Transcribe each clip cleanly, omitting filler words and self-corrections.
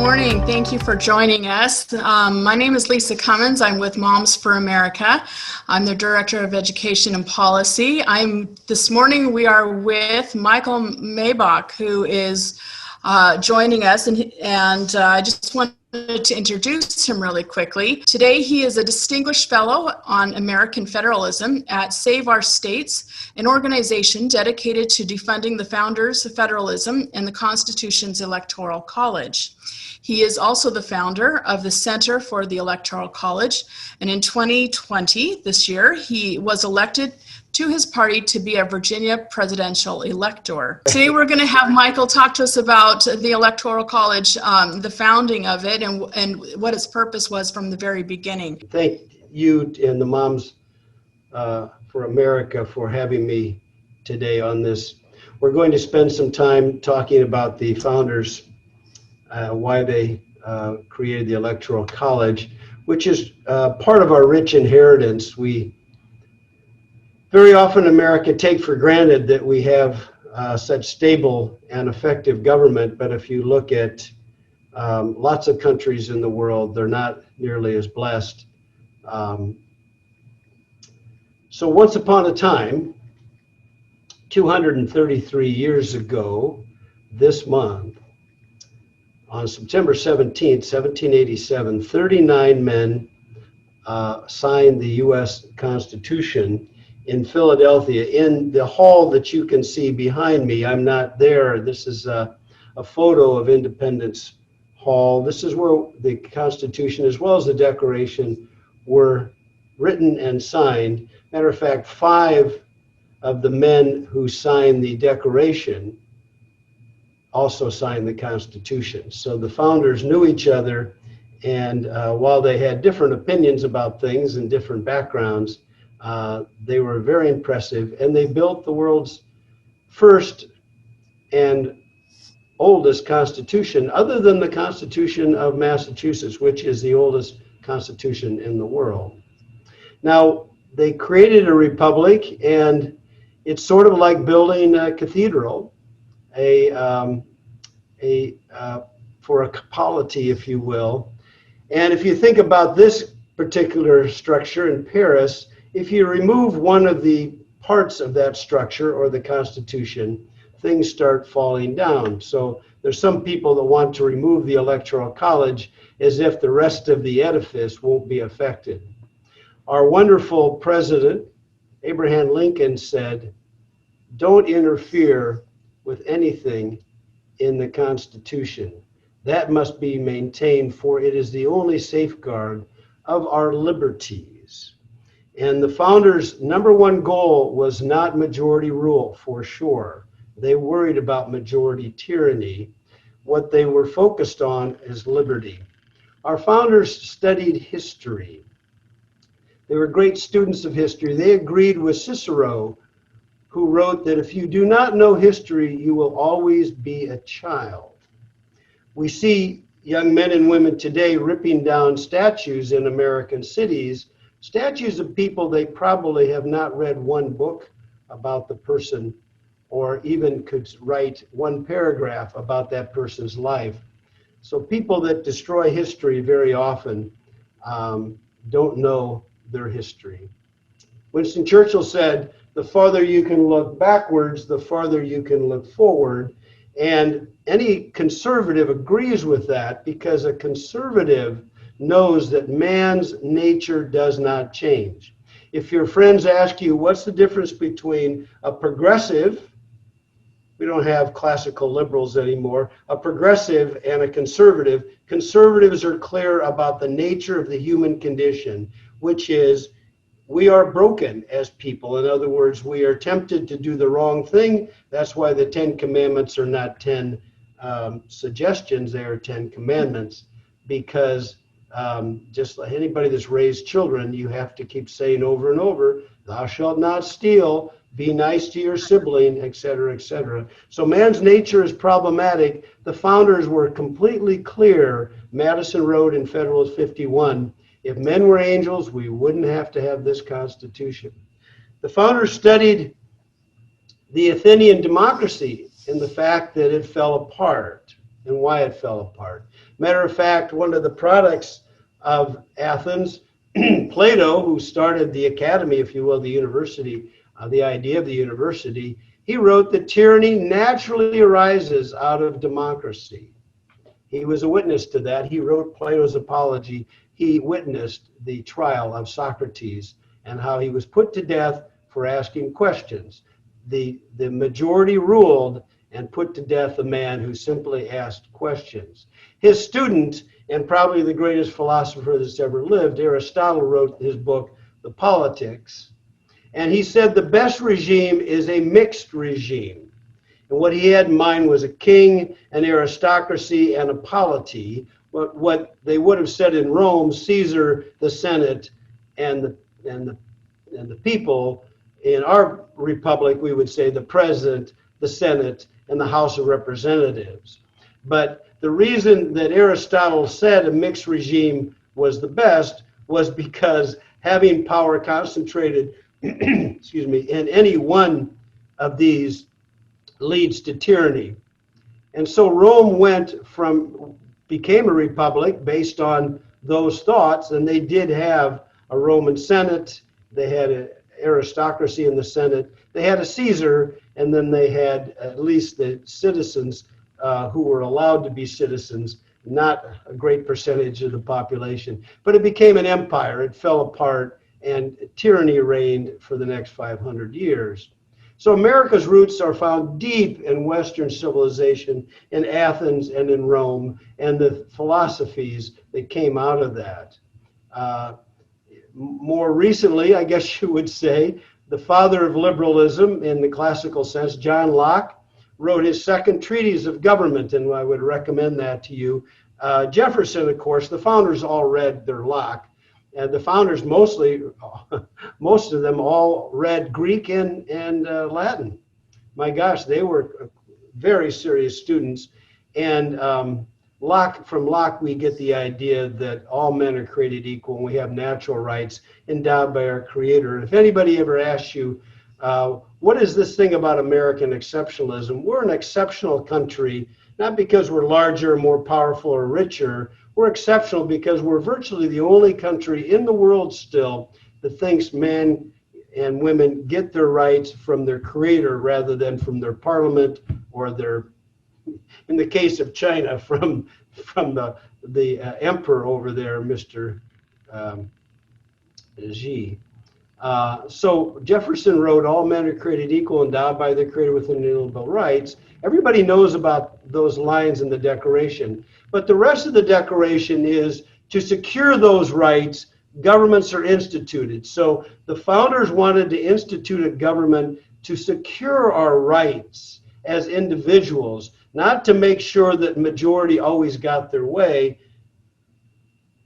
morning. Thank you for joining us. My name is Lisa Cummins. I'm with Moms for America. I'm the Director of Education and Policy. This morning we are with Michael Maibach, who is joining us, and I just wanted to introduce him really quickly. Today he is a distinguished fellow on American federalism at Save Our States, an organization dedicated to defending the founders of federalism and the Constitution's Electoral College. He is also the founder of the Center for the Electoral College, and in 2020, this year, he was elected to his party to be a Virginia presidential elector. Today we're going to have Michael talk to us about the Electoral College, the founding of it, and what its purpose was from the very beginning. Thank you and the Moms for America for having me today on this. We're going to spend some time talking about the founders, why they created the Electoral College, which is part of our rich inheritance. We very often in America take for granted that we have such stable and effective government, but if you look at lots of countries in the world, they're not nearly as blessed. So once upon a time, 233 years ago, this month, on September 17th, 1787, 39 men signed the U.S. Constitution in Philadelphia, in the hall that you can see behind me. I'm not there. This is a photo of Independence Hall. This is where the Constitution, as well as the Declaration, were written and signed. Matter of fact, 5 of the men who signed the Declaration also signed the Constitution. So the founders knew each other, and while they had different opinions about things and different backgrounds, they were very impressive, and they built the world's first and oldest constitution, other than the Constitution of Massachusetts, which is the oldest constitution in the world. Now, they created a republic, and it's sort of like building a cathedral, for a polity, if you will. And if you think about this particular structure in Paris, if you remove one of the parts of that structure or the Constitution, things start falling down. So there's some people that want to remove the Electoral College as if the rest of the edifice won't be affected. Our wonderful president, Abraham Lincoln, said, "Don't interfere with anything in the Constitution. That must be maintained, for it is the only safeguard of our liberties." And the founders' number one goal was not majority rule, for sure. They worried about majority tyranny. What they were focused on is liberty. Our founders studied history. They were great students of history. They agreed with Cicero, who wrote that if you do not know history, you will always be a child. We see young men and women today ripping down statues in American cities, statues of people they probably have not read one book about the person, or even could write one paragraph about that person's life. So people that destroy history very often don't know their history. Winston Churchill said, "The farther you can look backwards, the farther you can look forward." And any conservative agrees with that, because a conservative knows that man's nature does not change. If your friends ask you, what's the difference between a progressive, we don't have classical liberals anymore, a progressive and a conservative, conservatives are clear about the nature of the human condition, which is we are broken as people. In other words, we are tempted to do the wrong thing. That's why the 10 Commandments are not 10 suggestions, they are 10 commandments, because just like anybody that's raised children, you have to keep saying over and over, thou shalt not steal, be nice to your sibling, etc., etc. So man's nature is problematic. The founders were completely clear. Madison wrote in Federalist 51, if men were angels, we wouldn't have to have this Constitution. The founders studied the Athenian democracy and the fact that it fell apart and why it fell apart. Matter of fact, one of the products of Athens, Plato, who started the academy, if you will, the university, the idea of the university, he wrote that tyranny naturally arises out of democracy. He was a witness to that. He wrote Plato's Apology. He witnessed the trial of Socrates and how he was put to death for asking questions. The majority ruled and put to death a man who simply asked questions. His student, and probably the greatest philosopher that's ever lived, Aristotle, wrote his book, The Politics, and he said the best regime is a mixed regime. And what he had in mind was a king, an aristocracy, and a polity. What they would have said in Rome, Caesar, the Senate, and the people. In our republic, we would say the president, the Senate, and the House of Representatives. But the reason that Aristotle said a mixed regime was the best was because having power concentrated excuse me, in any one of these leads to tyranny. And so Rome became a republic based on those thoughts, and they did have a Roman Senate, they had an aristocracy in the Senate, they had a Caesar, and then they had at least the citizens who were allowed to be citizens, not a great percentage of the population. But it became an empire, it fell apart, and tyranny reigned for the next 500 years. So America's roots are found deep in Western civilization, in Athens and in Rome, and the philosophies that came out of that. More recently, I guess you would say, the father of liberalism in the classical sense, John Locke, wrote his second treatise of government, and I would recommend that to you. Jefferson, of course, the founders all read their Locke. And the founders most of them all read Greek and Latin. My gosh, they were very serious students. And from Locke, we get the idea that all men are created equal and we have natural rights endowed by our Creator. And if anybody ever asks you, what is this thing about American exceptionalism? We're an exceptional country, not because we're larger, more powerful, or richer. We're exceptional because we're virtually the only country in the world still that thinks men and women get their rights from their Creator rather than from their parliament or their, in the case of China, from the emperor over there, Mr. Xi. So Jefferson wrote, all men are created equal, endowed by the Creator with inalienable rights. Everybody knows about those lines in the Declaration. But the rest of the Declaration is to secure those rights, governments are instituted. So the founders wanted to institute a government to secure our rights as individuals, not to make sure that majority always got their way.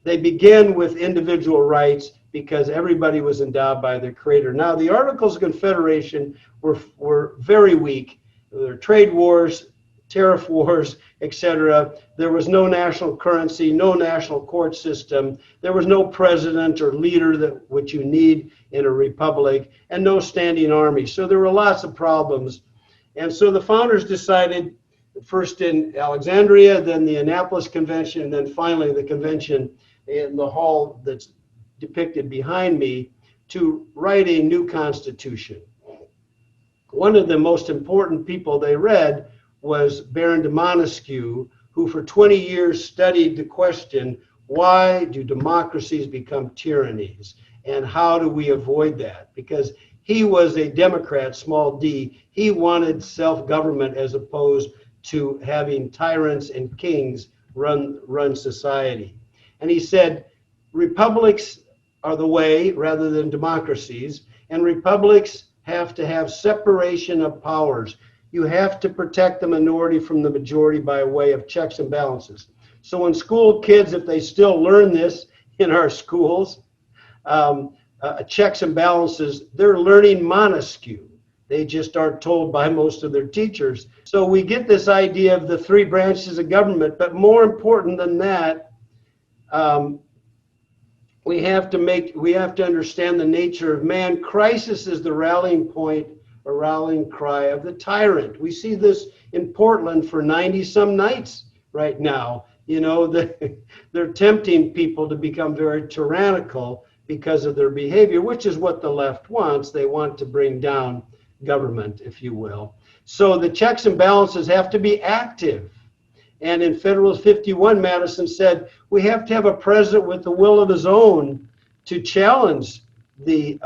They began with individual rights because everybody was endowed by their Creator. Now, the Articles of Confederation were very weak. There were trade wars, tariff wars, etc. There was no national currency, no national court system. There was no president or leader which you need in a republic, and no standing army. So there were lots of problems. And so the founders decided, first in Alexandria, then the Annapolis Convention, and then finally the convention in the hall that's depicted behind me, to write a new constitution. One of the most important people they read was Baron de Montesquieu, who for 20 years studied the question, why do democracies become tyrannies? And how do we avoid that? Because he was a Democrat, small d. He wanted self-government as opposed to having tyrants and kings run society. And he said, republics are the way rather than democracies, and republics have to have separation of powers. You have to protect the minority from the majority by way of checks and balances. So in school, kids, if they still learn this in our schools, checks and balances, they're learning Montesquieu. They just aren't told by most of their teachers. So we get this idea of the three branches of government, but more important than that, we have to understand the nature of man. Crisis is the rallying point, a rallying cry of the tyrant. We see this in Portland for 90 some nights right now. You know, they're tempting people to become very tyrannical because of their behavior, which is what the left wants. They want to bring down government, if you will. So the checks and balances have to be active. And in Federalist 51, Madison said, we have to have a president with the will of his own to challenge the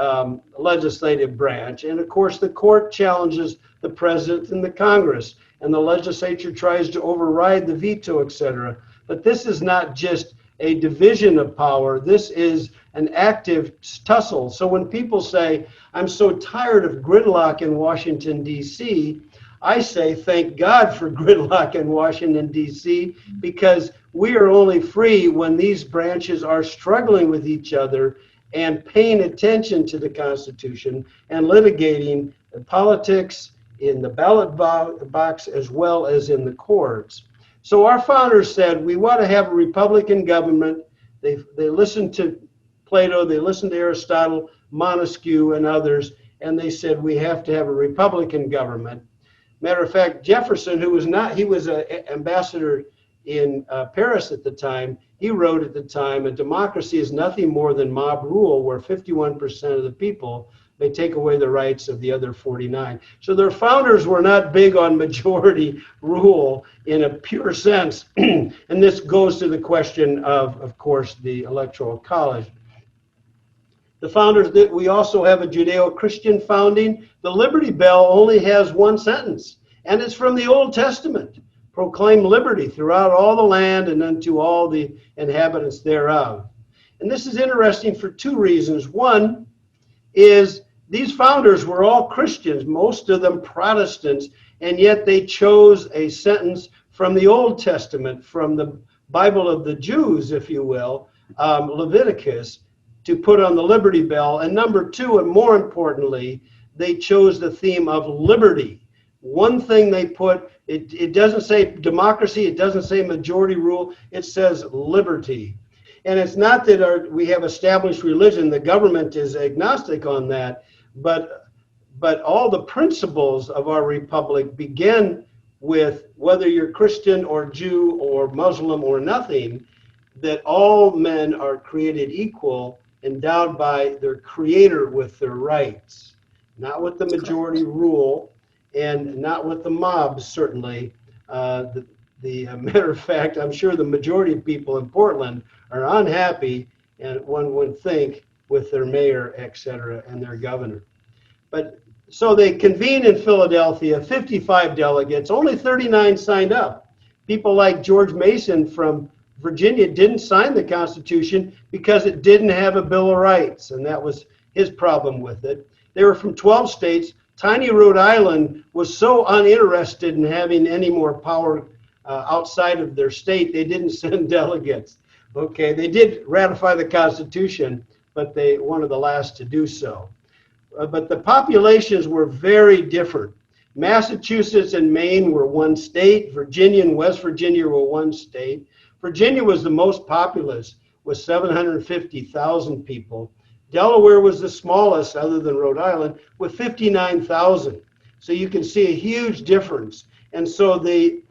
legislative branch. And of course, the court challenges the president and the Congress, and the legislature tries to override the veto, etc. But this is not just a division of power. This is an active tussle. So when people say, I'm so tired of gridlock in Washington, D.C., I say, thank God for gridlock in Washington, D.C., because we are only free when these branches are struggling with each other and paying attention to the Constitution and litigating politics in the ballot box as well as in the courts. So our founders said we want to have a Republican government. They listened to Plato, they listened to Aristotle, Montesquieu, and others, and they said we have to have a Republican government. Matter of fact, Jefferson, he was an ambassador in Paris at the time, he wrote at the time, a democracy is nothing more than mob rule where 51% of the people may take away the rights of the other 49. So their founders were not big on majority rule in a pure sense. And this goes to the question of course, the Electoral College. The founders, we also have a Judeo-Christian founding. The Liberty Bell only has one sentence, and it's from the Old Testament. Proclaim liberty throughout all the land and unto all the inhabitants thereof. And this is interesting for two reasons. One is these founders were all Christians, most of them Protestants, and yet they chose a sentence from the Old Testament, from the Bible of the Jews, if you will, Leviticus, to put on the Liberty Bell. And number two, and more importantly, they chose the theme of liberty. One thing they put, it doesn't say democracy, it doesn't say majority rule, it says liberty. And it's not that we have established religion, the government is agnostic on that, but all the principles of our republic begin with, whether you're Christian or Jew or Muslim or nothing, that all men are created equal, endowed by their creator with their rights, not with the majority rule and not with the mob, certainly. Matter of fact, I'm sure the majority of people in Portland are unhappy, and one would think, with their mayor, etc., and their governor. But so they convened in Philadelphia, 55 delegates, only 39 signed up. People like George Mason from Virginia didn't sign the Constitution because it didn't have a Bill of Rights, and that was his problem with it. They were from 12 states. Tiny Rhode Island was so uninterested in having any more power outside of their state, they didn't send delegates. Okay, they did ratify the Constitution, but they one of the last to do so. But the populations were very different. Massachusetts and Maine were one state. Virginia and West Virginia were one state. Virginia was the most populous, with 750,000 people. Delaware was the smallest, other than Rhode Island, with 59,000. So you can see a huge difference. And so the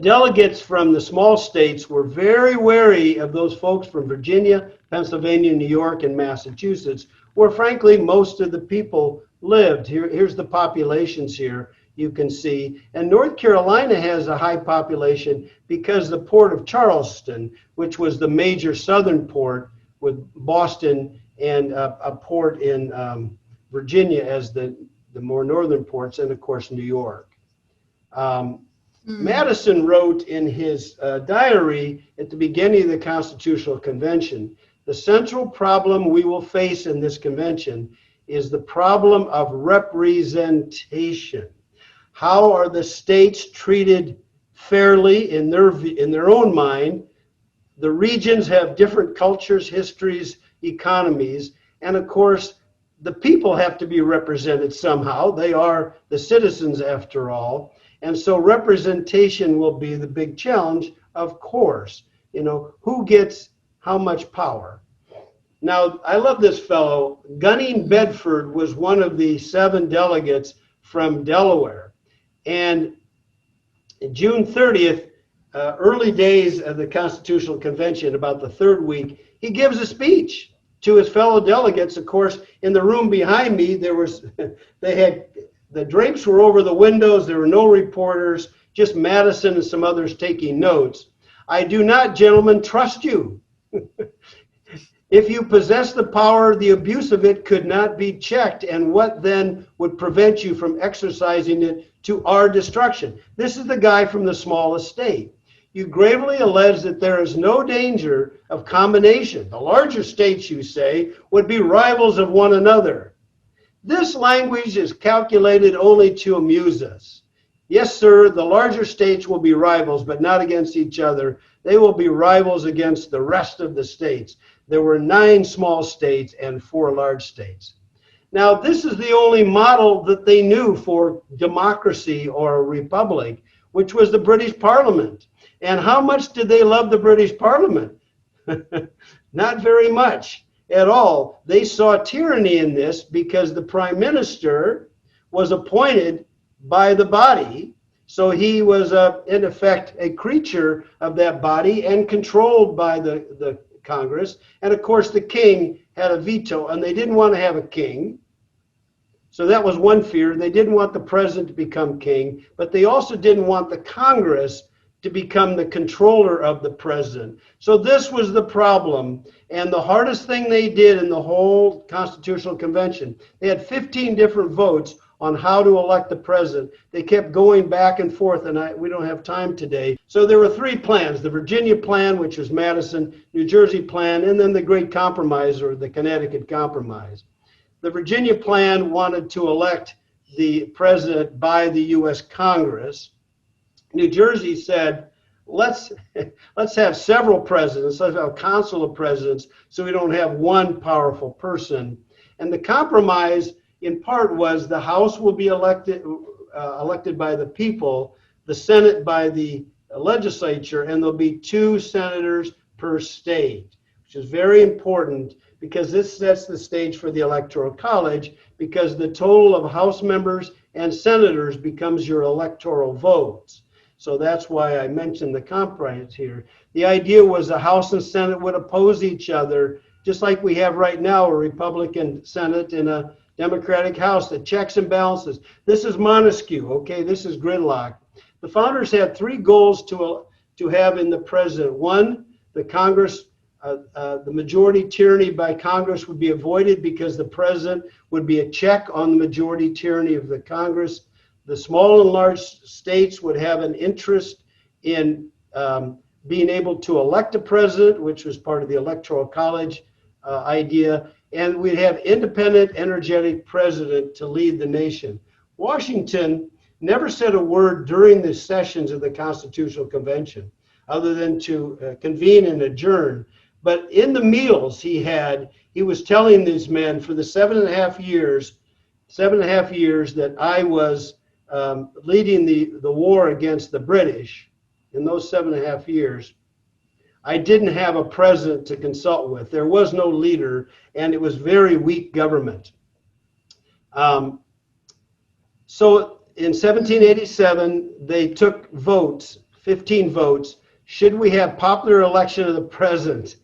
delegates from the small states were very wary of those folks from Virginia, Pennsylvania, New York, and Massachusetts, where frankly most of the people lived. Here's the populations here, you can see. And North Carolina has a high population because the port of Charleston, which was the major southern port, with Boston and a port in Virginia as the more northern ports, and of course New York. Madison wrote in his diary at the beginning of the Constitutional Convention, the central problem we will face in this convention is the problem of representation. How are the states treated fairly in their own mind? The regions have different cultures, histories, economies, and of course, the people have to be represented somehow. They are the citizens after all. And so representation will be the big challenge, of course. You know, who gets how much power? Now, I love this fellow. Gunning Bedford was one of the 7 delegates from Delaware. And June 30th, early days of the Constitutional Convention, about the third week, he gives a speech to his fellow delegates. Of course, in the room behind me, the drapes were over the windows. There were no reporters, just Madison and some others taking notes. I do not, gentlemen, trust you. If you possess the power, the abuse of it could not be checked. And what then would prevent you from exercising it to our destruction? This is the guy from the smallest state. You gravely allege that there is no danger of combination. The larger states, you say, would be rivals of one another. This language is calculated only to amuse us. Yes, sir, the larger states will be rivals, but not against each other. They will be rivals against the rest of the states. There were 9 small states and 4 large states. Now, this is the only model that they knew for democracy or a republic, which was the British Parliament. And how much did they love the British Parliament? Not very much at all. They saw tyranny in this because the prime minister was appointed by the body. So he was, in effect, a creature of that body and controlled by the Congress. And of course, the king had a veto, and they didn't want to have a king. So that was one fear. They didn't want the president to become king, but they also didn't want the Congress to become the controller of the president. So this was the problem. And the hardest thing they did in the whole Constitutional Convention, they had 15 different votes on how to elect the president. They kept going back and forth, and we don't have time today. So there were 3 plans: the Virginia plan, which was Madison, New Jersey plan, and then the Great Compromise, or the Connecticut Compromise. The Virginia plan wanted to elect the president by the U.S. Congress. New Jersey said, let's have several presidents, let's have a council of presidents, so we don't have one powerful person. And the compromise, in part, was the House will be elected by the people, the Senate by the legislature, and there'll be 2 senators per state, which is very important because this sets the stage for the Electoral College, because the total of House members and senators becomes your electoral votes. So that's why I mentioned the compromise here. The idea was the House and Senate would oppose each other, just like we have right now, a Republican Senate and a Democratic House, the checks and balances. This is Montesquieu, okay? This is gridlock. The founders had 3 goals to have in the president. 1, the Congress, the majority tyranny by Congress would be avoided because the president would be a check on the majority tyranny of the Congress. The small and large states would have an interest in being able to elect a president, which was part of the Electoral College idea. And we'd have independent, energetic president to lead the nation. Washington never said a word during the sessions of the Constitutional Convention, other than to convene and adjourn. But in the meals he was telling these men for the 7.5 years that I was leading the war against the British. In those 7.5 years, I didn't have a president to consult with. There was no leader, and it was very weak government. So in 1787, they took votes, 15 votes. Should we have popular election of the president?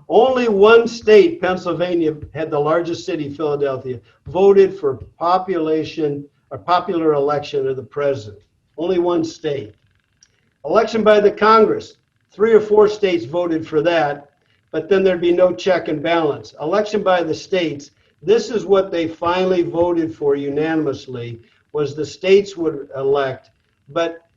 Only one state, Pennsylvania, had the largest city, Philadelphia, voted for population or popular election of the president. Only one state. Election by the Congress. 3 or 4 states voted for that, but then there'd be no check and balance. Election by the states. This is what they finally voted for unanimously, was the states would elect, but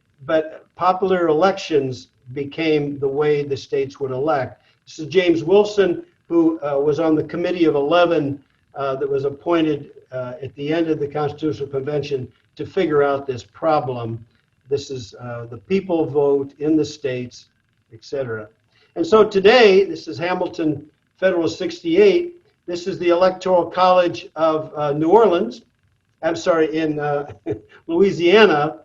popular elections became the way the states would elect. This is James Wilson, who was on the Committee of 11 that was appointed at the end of the Constitutional Convention to figure out this problem. This is the people vote in the states, etc. And so today, this is Hamilton Federalist 68. This is the Electoral College of New Orleans. I'm sorry, in Louisiana,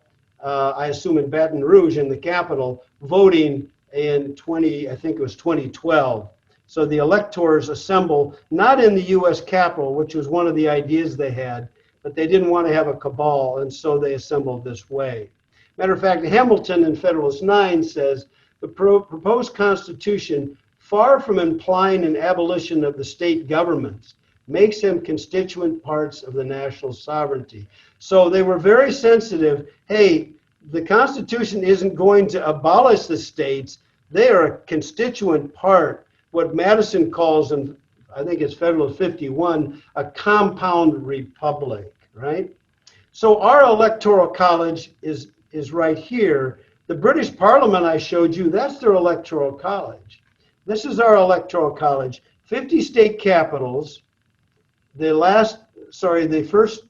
I assume in Baton Rouge, in the capital, voting in 2012. So the electors assemble, not in the U.S. Capitol, which was one of the ideas they had, but they didn't want to have a cabal, and so they assembled this way. Matter of fact, Hamilton in Federalist 9 says, the proposed Constitution, far from implying an abolition of the state governments, makes them constituent parts of the national sovereignty. So they were very sensitive. Hey, the Constitution isn't going to abolish the states. They are a constituent part, what Madison calls, and I think it's Federalist 51, a compound republic, right? So our electoral college is right here. The British Parliament I showed you, that's their electoral college. This is our electoral college. 50 state capitals. The first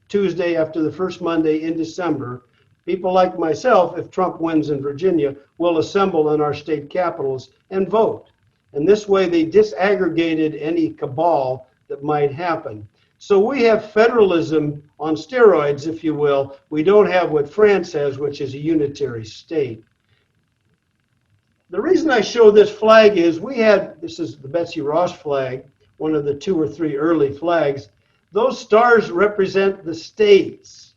Tuesday after the first Monday in December, people like myself, if Trump wins in Virginia, will assemble in our state capitals and vote. And this way they disaggregated any cabal that might happen. So we have federalism on steroids, if you will. We don't have what France has, which is a unitary state. The reason I show this flag is this is the Betsy Ross flag, one of the 2 or 3 early flags. Those stars represent the states.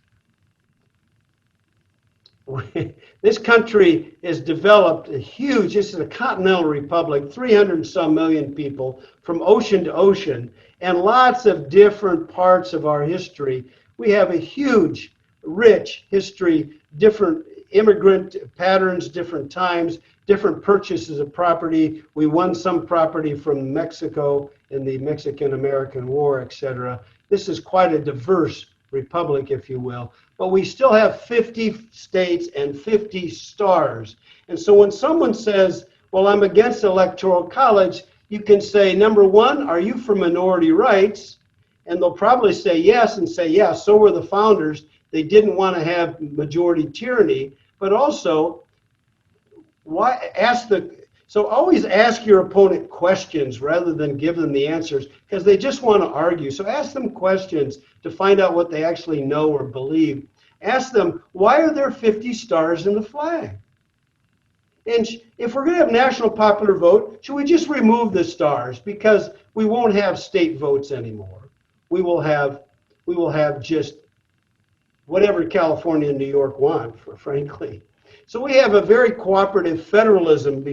This country has developed this is a continental republic, 300 and some million people from ocean to ocean, and lots of different parts of our history. We have a huge, rich history, different immigrant patterns, different times, different purchases of property. We won some property from Mexico in the Mexican-American War, etc. This is quite a diverse republic, if you will. But we still have 50 states and 50 stars. And so when someone says, well, I'm against electoral college, you can say, number one, are you for minority rights? And they'll probably say yes, and say, yeah, so were the founders. They didn't want to have majority tyranny. But also, so always ask your opponent questions rather than give them the answers, because they just want to argue. So ask them questions to find out what they actually know or believe. Ask them, why are there 50 stars in the flag? And if we're going to have national popular vote, should we just remove the stars? Because we won't have state votes anymore. We will have just whatever California and New York want, frankly. So we have a very cooperative federalism,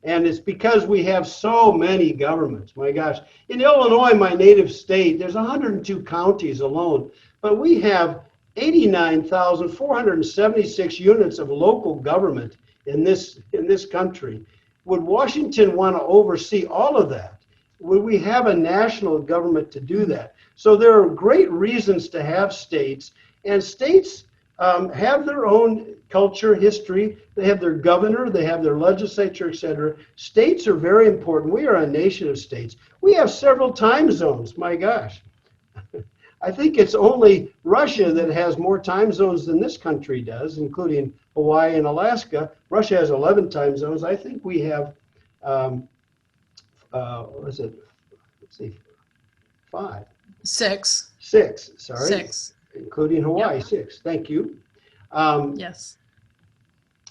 and it's because we have so many governments. My gosh, in Illinois, my native state, there's 102 counties alone, but we have 89,476 units of local government in this country. Would Washington want to oversee all of that? Would we have a national government to do that? So there are great reasons to have states, and states have their own culture, history. They have their governor, they have their legislature, etc. States are very important. We are a nation of states. We have several time zones. My gosh. I think it's only Russia that has more time zones than this country does, including Hawaii and Alaska. Russia has 11 time zones. I think we have, let's see, 5. 6. 6, sorry. 6. Including Hawaii, Yep. 6. Thank you. Yes.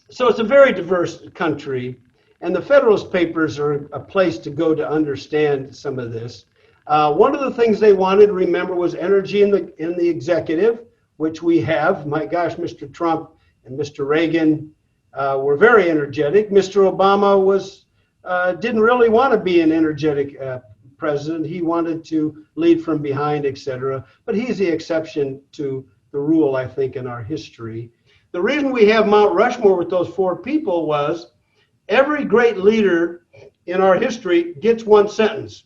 So it's a very diverse country, and the Federalist Papers are a place to go to understand some of this. One of the things they wanted to remember was energy in the executive, which we have. My gosh, Mr. Trump and Mr. Reagan were very energetic. Mr. Obama didn't really want to be an energetic president. He wanted to lead from behind, etc. But he's the exception to the rule, I think, in our history. The reason we have Mount Rushmore with those 4 people was every great leader in our history gets one sentence.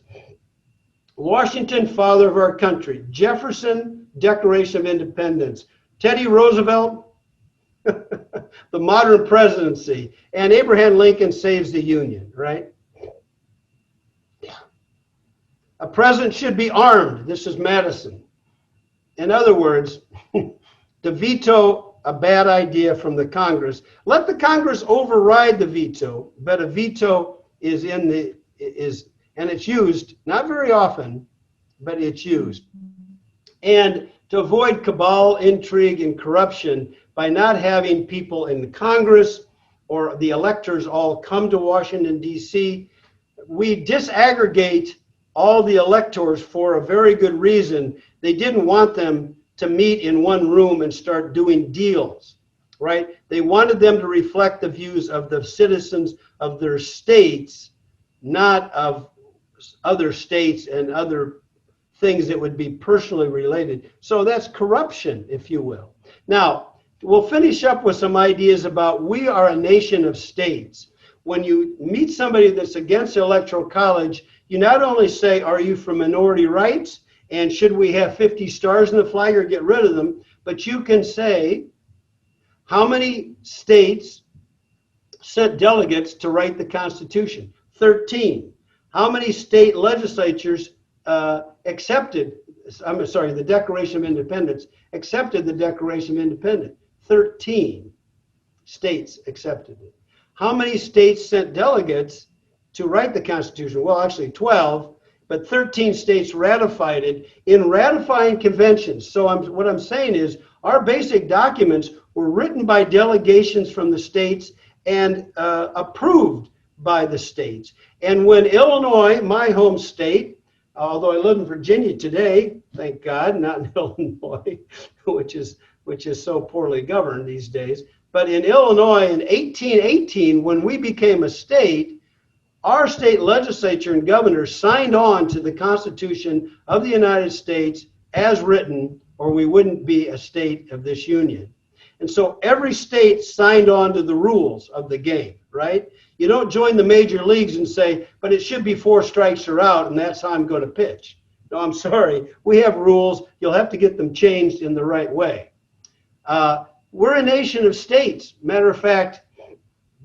Washington, father of our country. Jefferson, Declaration of Independence. Teddy Roosevelt, the modern presidency. And Abraham Lincoln saves the Union, right? A president should be armed. This is Madison. In other words, to veto a bad idea from the Congress, let the Congress override the veto, but a veto is and it's used, not very often, but it's used. And to avoid cabal, intrigue, and corruption by not having people in the Congress or the electors all come to Washington, D.C., we disaggregate all the electors for a very good reason. They didn't want them to meet in one room and start doing deals. right? They wanted them to reflect the views of the citizens of their states, not of other states and other things that would be personally related. So that's corruption, if you will. Now, we'll finish up with some ideas about we are a nation of states. When you meet somebody that's against the Electoral College, you not only say, are you for minority rights? And should we have 50 stars in the flag or get rid of them? But you can say, how many states sent delegates to write the Constitution? 13. How many state legislatures accepted the Declaration of Independence, accepted the Declaration of Independence? 13 states accepted it. How many states sent delegates to write the Constitution? Well, actually 12, but 13 states ratified it in ratifying conventions. So what I'm saying is our basic documents were written by delegations from the states and approved by the states. And when Illinois, my home state, although I live in Virginia today, thank God, not in Illinois, which is so poorly governed these days. But in Illinois in 1818, when we became a state, our state legislature and governors signed on to the Constitution of the United States as written, or we wouldn't be a state of this union. And so every state signed on to the rules of the game, right? You don't join the major leagues and say, but it should be 4 strikes or out, and that's how I'm going to pitch. No, I'm sorry. We have rules. You'll have to get them changed in the right way. We're a nation of states. Matter of fact,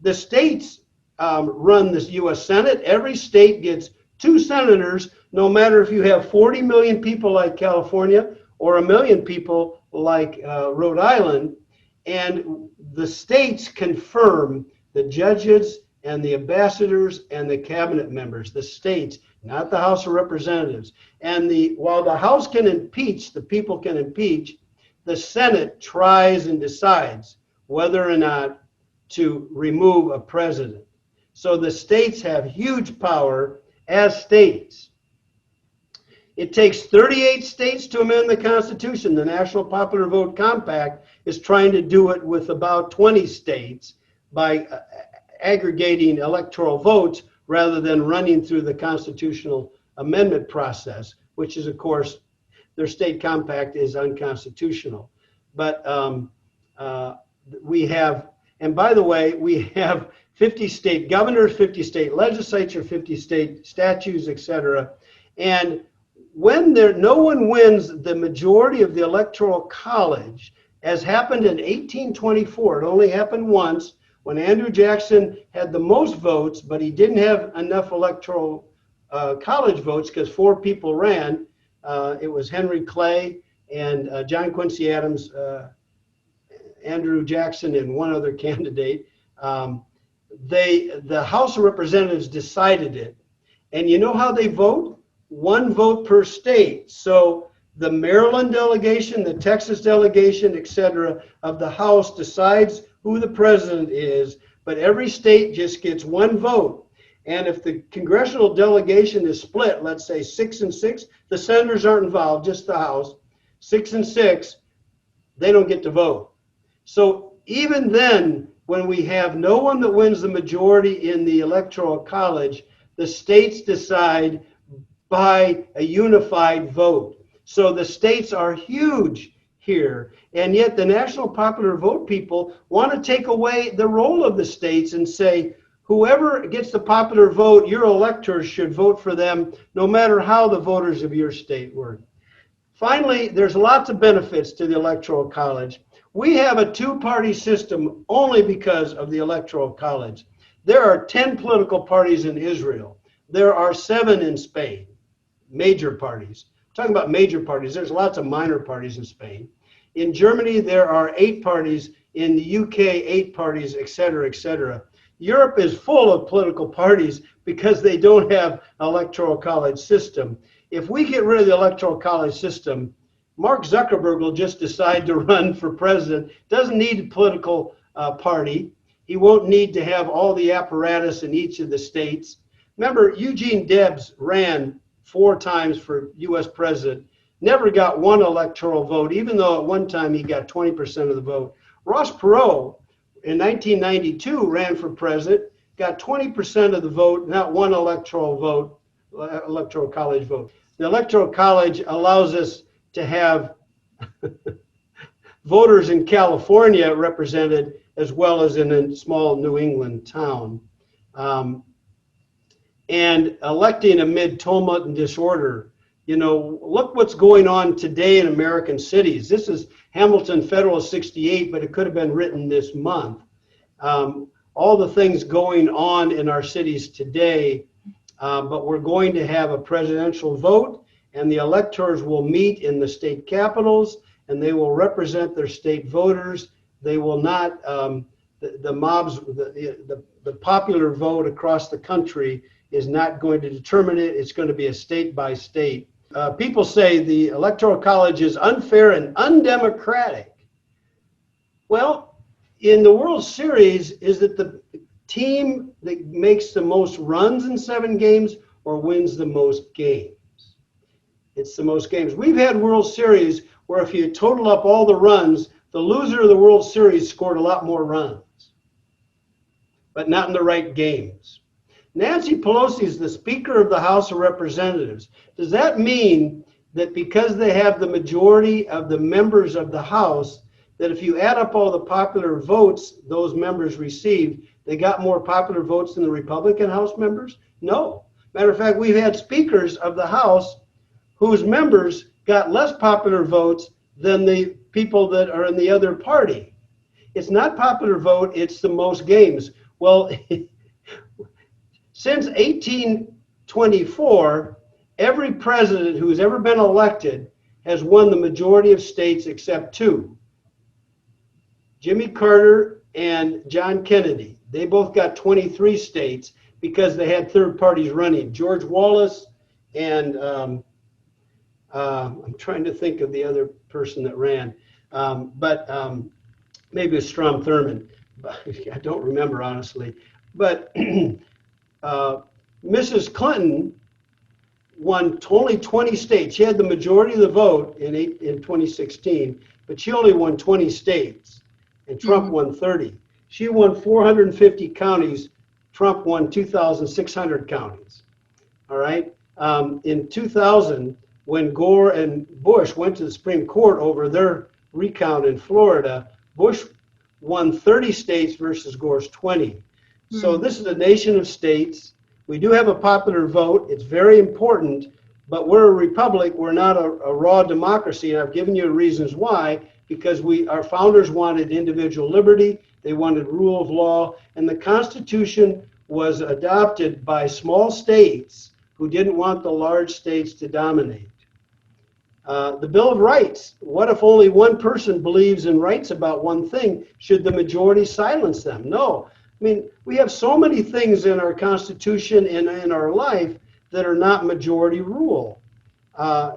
the states run the U.S. Senate. Every state gets 2 senators, no matter if you have 40 million people like California or 1 million people like Rhode Island. And the states confirm the judges and the ambassadors and the cabinet members, the states, not the House of Representatives. And while the House can impeach, the people can impeach, the Senate tries and decides whether or not to remove a president. So the states have huge power as states. It takes 38 states to amend the Constitution. The National Popular Vote Compact is trying to do it with about 20 states by aggregating electoral votes rather than running through the constitutional amendment process, which is, of course, their state compact is unconstitutional. But we have, and by the way, we have 50 state governors, 50 state legislature, 50 state statutes, etc. And when no one wins the majority of the Electoral College, as happened in 1824, it only happened once, when Andrew Jackson had the most votes, but he didn't have enough Electoral College votes because 4 people ran. It was Henry Clay and John Quincy Adams, Andrew Jackson, and one other candidate. The House of Representatives decided it. And you know how they vote? 1 vote per state. So the Maryland delegation, the Texas delegation, etc., of the House decides who the president is, but every state just gets 1 vote. And if the congressional delegation is split, let's say 6 and 6, the senators aren't involved, just the House, 6 and 6, they don't get to vote. So even then, when we have no one that wins the majority in the Electoral College, the states decide by a unified vote. So the states are huge here, and yet the National Popular Vote people want to take away the role of the states and say, whoever gets the popular vote, your electors should vote for them, no matter how the voters of your state were. Finally, there's lots of benefits to the Electoral College. We have a 2-party system only because of the Electoral College. There are 10 political parties in Israel. There are 7 in Spain, major parties. Talking about major parties, there's lots of minor parties in Spain. In Germany, there are 8 parties. In the UK, 8 parties, etc., etc. Europe is full of political parties because they don't have an electoral college system. If we get rid of the electoral college system, Mark Zuckerberg will just decide to run for president. Doesn't need a political party. He won't need to have all the apparatus in each of the states. Remember, Eugene Debs ran 4 times for U.S. president, never got 1 electoral vote, even though at one time he got 20% of the vote. Ross Perot in 1992 ran for president, got 20% of the vote, not one electoral college vote. The Electoral College allows us to have voters in California represented as well as in a small New England town. And electing amid tumult and disorder. You know, look what's going on today in American cities. This is Hamilton Federalist 68, but it could have been written this month. All the things going on in our cities today, but we're going to have a presidential vote, and the electors will meet in the state capitals, and they will represent their state voters. They will not, the mobs, the popular vote across the country is not going to determine it. It's going to be a state by state. People say the Electoral College is unfair and undemocratic. Well, in the World Series, is it the team that makes the most runs in 7 games or wins the most games? It's the most games. We've had World Series where if you total up all the runs, the loser of the World Series scored a lot more runs, but not in the right games. Nancy Pelosi is the Speaker of the House of Representatives. Does that mean that because they have the majority of the members of the House, that if you add up all the popular votes those members received, they got more popular votes than the Republican House members? No. Matter of fact, we've had speakers of the House whose members got less popular votes than the people that are in the other party. It's not popular vote, it's the most games. Well, since 1824, every president who's ever been elected has won the majority of states except 2. Jimmy Carter and John Kennedy. They both got 23 states because they had third parties running. George Wallace and I'm trying to think of the other person that ran, maybe it was Strom Thurmond. I don't remember honestly. But Mrs. Clinton won only 20 states. She had the majority of the vote in 2016, but she only won 20 states, and Trump won 30. She won 450 counties. Trump won 2,600 counties. All right. In 2000, when Gore and Bush went to the Supreme Court over their recount in Florida, Bush won 30 states versus Gore's 20. So this is a nation of states. We do have a popular vote. It's very important, but we're a republic. We're not a raw democracy, and I've given you reasons why, because our founders wanted individual liberty. They wanted rule of law, and the Constitution was adopted by small states who didn't want the large states to dominate. The Bill of Rights. What if only one person believes in rights about one thing? Should the majority silence them? No. I mean, we have so many things in our Constitution and in our life that are not majority rule.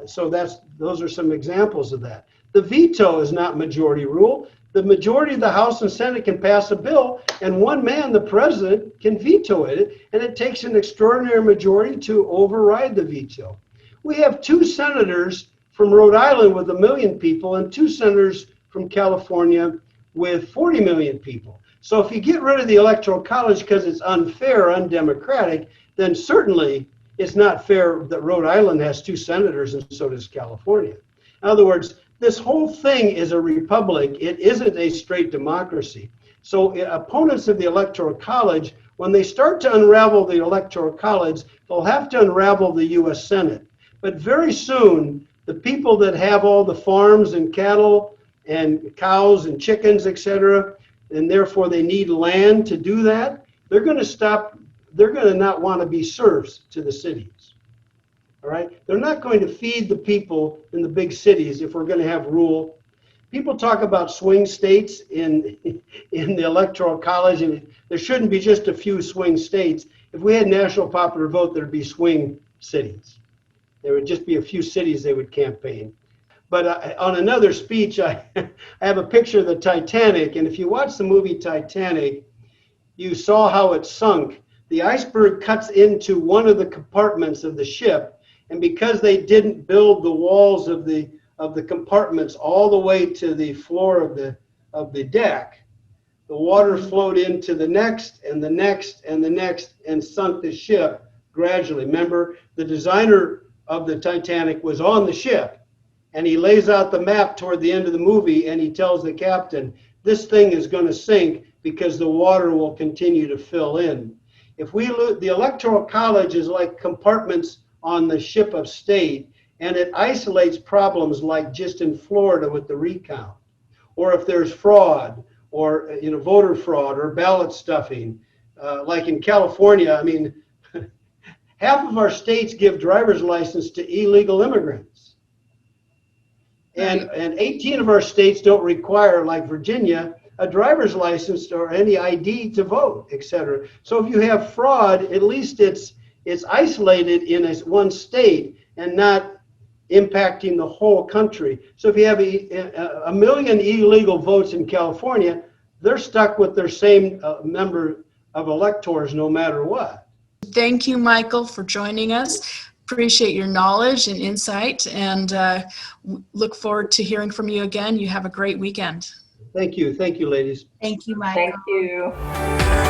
So those are some examples of that. The veto is not majority rule. The majority of the House and Senate can pass a bill, and one man, the president, can veto it, and it takes an extraordinary majority to override the veto. We have 2 senators from Rhode Island with 1 million people and 2 senators from California with 40 million people. So if you get rid of the Electoral College because it's unfair, undemocratic, then certainly it's not fair that Rhode Island has 2 senators and so does California. In other words, this whole thing is a republic. It isn't a straight democracy. So opponents of the Electoral College, when they start to unravel the Electoral College, they'll have to unravel the U.S. Senate. But very soon, the people that have all the farms and cattle and cows and chickens, etc., and therefore they need land to do that, they're going to not want to be serfs to the cities. All right? They're not going to feed the people in the big cities if we're going to have rule. People talk about swing states in the Electoral College, and there shouldn't be just a few swing states. If we had national popular vote, there'd be swing cities. There would just be a few cities they would campaign. But on another speech, I have a picture of the Titanic, and if you watch the movie Titanic, you saw how it sunk. The iceberg cuts into one of the compartments of the ship, and because they didn't build the walls of the compartments all the way to the floor of the deck, the water flowed into the next and the next and the next and sunk the ship gradually. Remember, the designer of the Titanic was on the ship, and he lays out the map toward the end of the movie, and he tells the captain, this thing is going to sink because the water will continue to fill in. If we look, the Electoral College is like compartments on the ship of state, and it isolates problems like just in Florida with the recount, or if there's fraud, or voter fraud or ballot stuffing, like in California. I mean, half of our states give driver's license to illegal immigrants, and 18 of our states don't require, like Virginia, a driver's license or any ID to vote, etc. So if you have fraud, at least it's isolated in one state and not impacting the whole country. So if you have a million illegal votes in California, they're stuck with their same number of electors no matter what. Thank you, Michael, for joining us. Appreciate your knowledge and insight, and look forward to hearing from you again. You have a great weekend. Thank you. Thank you, ladies. Thank you, Michael. Thank you.